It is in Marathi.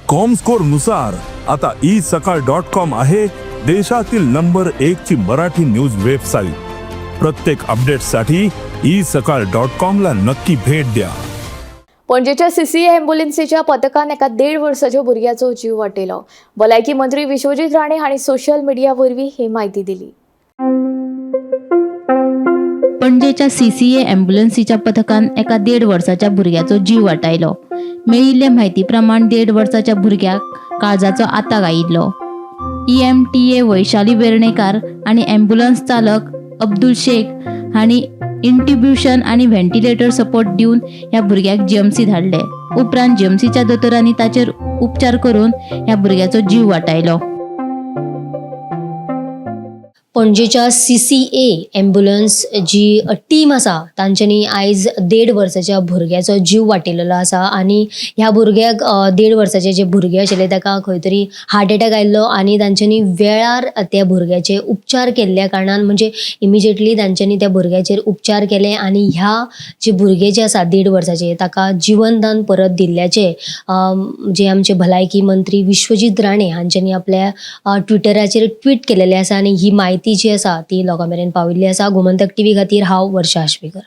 कॉमस्कोर नुसार आता isakal.com आहे देशातील नंबर 1 ची मराठी न्यूज वेबसाईट। प्रत्येक अपडेटसाठी isakal.com ला नक्की भेट द्या। पणजेच्या सीसीए ॲम्ब्युलन्सीच्या पथकान एका 1.5 वर्साच्या भुरग्याचो जीव वाटयलो। भलायकी मंत्री विश्वजीत राणे हांणी सोशल मीडिया वरवीं ही माहिती दिली। पणजेच्या सीसीए ॲम्ब्युलन्सीच्या पथकान एका 1.5 वर्साच्या भुरग्याचो जीव वाटायलो। मेळिल्ले म्हायती प्रमाण 1.5 वर्साच्या भुरग्याक काळजाचो आताक आयिल्लो। EMTA वैशाली वेर्णेकार आणि ॲम्ब्युलन्स चालक अब्दुल शेख हांणी इंट्युब्युशन आणि व्हेंटिलेटर सपोर्ट दिवन ह्या भुरग्याक जीएमसी धाडले। उपरांत जीएमसीच्या दोतोरांनी ताचेर उपचार करून ह्या भुरग्याचो जीव वाटायलो। पणजेच्या सीसीए ॲम्ब्युलन्स जी टीम आसा तांच्यांनी आयज 1.5 वर्साच्या भुरग्याचो जीव वाटिल्लो आसा आनी ह्या भुरग्याक 1.5 वर्साचे जे भुरगे आशिल्ले ताका खंय तरी हार्ट अटॅक आयिल्लो आनी तांच्यांनी वेळार त्या भुरग्याचे उपचार केल्ल्या कारणान म्हणजे इमिजिएटली तांच्यांनी त्या भुरग्याचेर उपचार केले आनी ह्या जे भुरगे जे आसा 1.5 वर्साचे ताका जिवनदान परत दिल्ल्याचे जे आमचे भलायकी मंत्री विश्वजीत राणे हांच्यांनी आपल्या ट्विटराचेर ट्वीट केलेले आसा आनी ही माहिती जी आसा ती लोकां मेरेन पाविल्ली आसा। गोमंतक टीव्ही खातीर हांव वर्षा आश्वेकर।